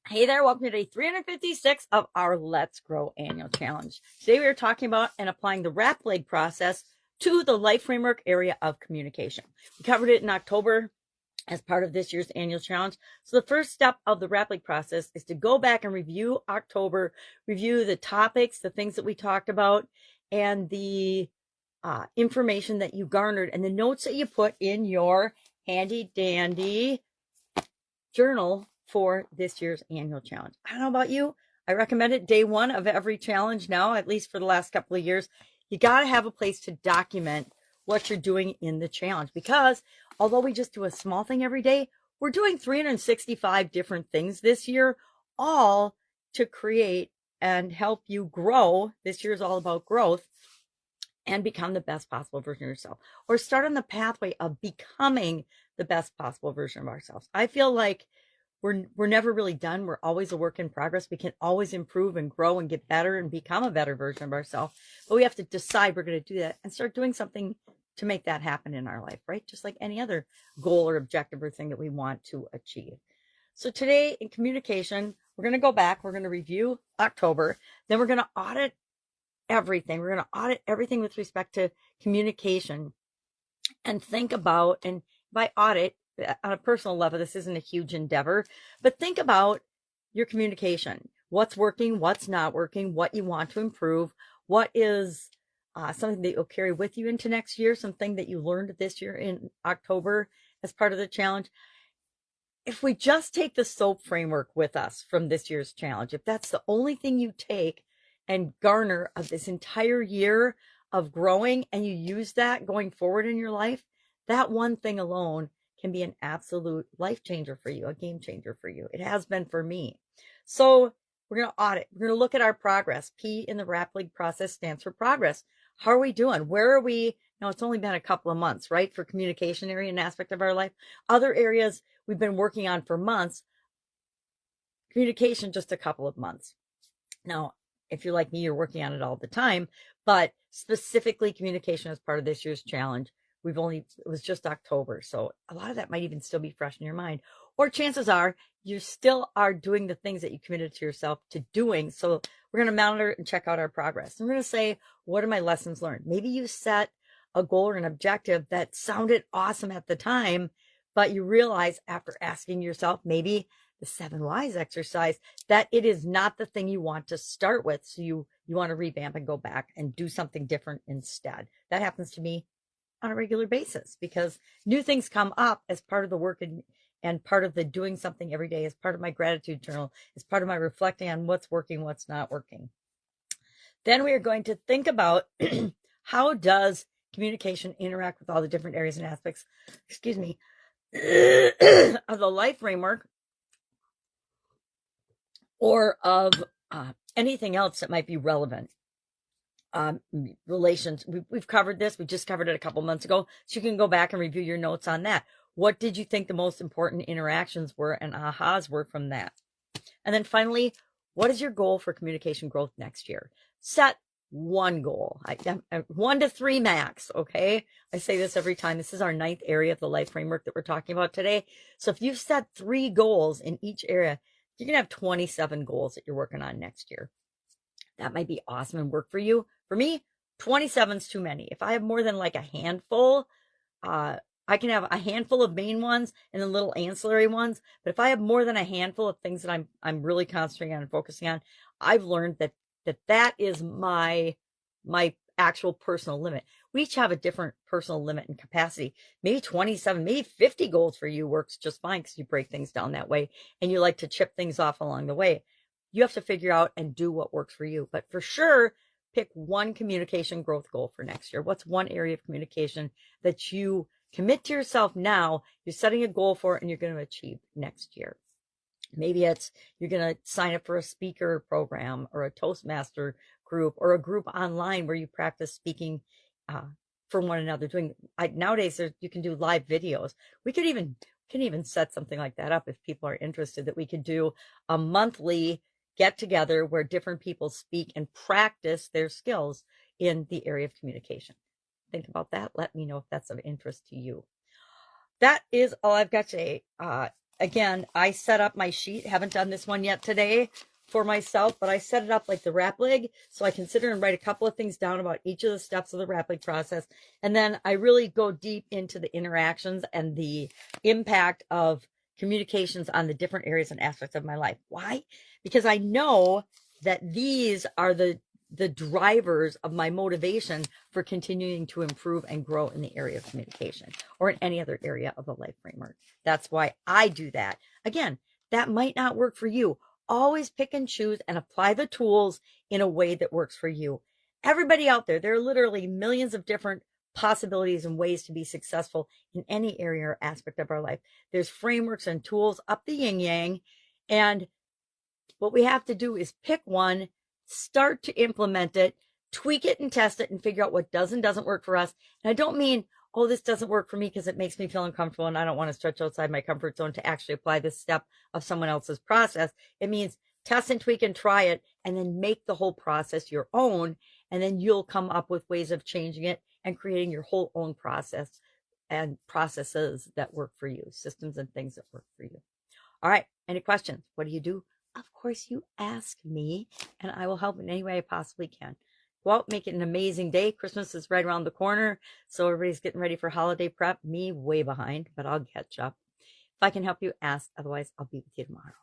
Hey there, welcome to day 356 of our Let's Grow annual challenge. Today we are talking about and applying the RAPLIG process to the life framework area of communication. We covered it in October as part of this year's annual challenge. So the first step of the RAPLIG process is to go back and review October, review the topics, the things that we talked about, and the information that you garnered and the notes that you put in your handy dandy journal for this year's annual challenge. I don't know about you. I recommend it day one of every challenge now, at least for the last couple of years. You got to have a place to document what you're doing in the challenge, because although we just do a small thing every day, we're doing 365 different things this year, all to create and help you grow. This year is all about growth and become the best possible version of yourself, or start on the pathway of becoming the best possible version of ourselves. I feel like we're never really done. We're always a work in progress. We can always improve and grow and get better and become a better version of ourselves. But we have to decide we're going to do that and start doing something to make that happen in our life, right? Just like any other goal or objective or thing that we want to achieve. So today in communication, we're going to go back. We're going to review October. Then we're going to audit everything. We're going to audit everything with respect to communication and think about, and by audit, on a personal level, this isn't a huge endeavor, but think about your communication. What's working, what's not working, what you want to improve, what is something that you'll carry with you into next year, something that you learned this year in October as part of the challenge. If we just take the SOAP framework with us from this year's challenge, if that's the only thing you take and garner of this entire year of growing, and you use that going forward in your life, that one thing alone can be an absolute life changer for you, a game changer for you. It has been for me. So we're going to audit. We're going to look at our progress. P in the RAPLIG process stands for progress. How are we doing? Where are we? Now, it's only been a couple of months, right? For communication area and aspect of our life. Other areas we've been working on for months. Communication, just a couple of months. Now, if you're like me, you're working on it all the time, but specifically communication as part of this year's challenge, it was just October. So a lot of that might even still be fresh in your mind, or chances are you still are doing the things that you committed to yourself to doing. So we're going to monitor and check out our progress. And we're going to say, what are my lessons learned? Maybe you set a goal or an objective that sounded awesome at the time, but you realize after asking yourself, maybe the 7 whys exercise, that it is not the thing you want to start with. So you want to revamp and go back and do something different instead. That happens to me on a regular basis, because new things come up as part of the work and part of the doing something every day, as part of my gratitude journal, as part of my reflecting on what's working, what's not working. Then we are going to think about how does communication interact with all the different areas and aspects, of the life framework, or of anything else that might be relevant. Relations, we've covered this. We just covered it a couple months ago, so you can go back and review your notes on that. What did you think the most important interactions were and ahas were from that? And then finally, what is your goal for communication growth next year? Set one goal, 1 to 3 max. Okay, I say this every time. This is our 9th area of the life framework that we're talking about today. So if you've set 3 goals in each area, you're gonna have 27 goals that you're working on next year. That might be awesome and work for you. For me, 27 is too many. If I have more than like a handful, I can have a handful of main ones and then little ancillary ones. But if I have more than a handful of things that I'm really concentrating on and focusing on, I've learned that is my actual personal limit. We each have a different personal limit and capacity. Maybe 27, maybe 50 goals for you works just fine, because you break things down that way and you like to chip things off along the way. You have to figure out and do what works for you. But for sure, pick one communication growth goal for next year. What's one area of communication that you commit to yourself now, you're setting a goal for, and you're going to achieve next year? Maybe it's you're going to sign up for a speaker program or a Toastmaster group or a group online where you practice speaking for one another. Nowadays, you can do live videos. We can even set something like that up if people are interested, that we could do a monthly get together where different people speak and practice their skills in the area of communication. Think about that. Let me know if that's of interest to you. That is all I've got today. again, I set up my sheet. Haven't done this one yet today for myself, but I set it up like the RAPLIG. So I consider and write a couple of things down about each of the steps of the RAPLIG process. And then I really go deep into the interactions and the impact of communications on the different areas and aspects of my life. Why? Because I know that these are the drivers of my motivation for continuing to improve and grow in the area of communication or in any other area of the life framework. That's why I do that. Again, that might not work for you. Always pick and choose and apply the tools in a way that works for you. Everybody out there, there are literally millions of different possibilities and ways to be successful in any area or aspect of our life. There's frameworks and tools up the yin yang. And what we have to do is pick one, start to implement it, tweak it and test it and figure out what does and doesn't work for us. And I don't mean, oh, this doesn't work for me because it makes me feel uncomfortable and I don't want to stretch outside my comfort zone to actually apply this step of someone else's process. It means test and tweak and try it and then make the whole process your own. And then you'll come up with ways of changing it and creating your whole own process and processes that work for you, systems and things that work for you. All right. Any questions? What do you do? Of course, you ask me, and I will help in any way I possibly can. Go out, make it an amazing day. Christmas is right around the corner, so everybody's getting ready for holiday prep. Me, way behind, but I'll catch up. If I can help you, ask. Otherwise, I'll be with you tomorrow.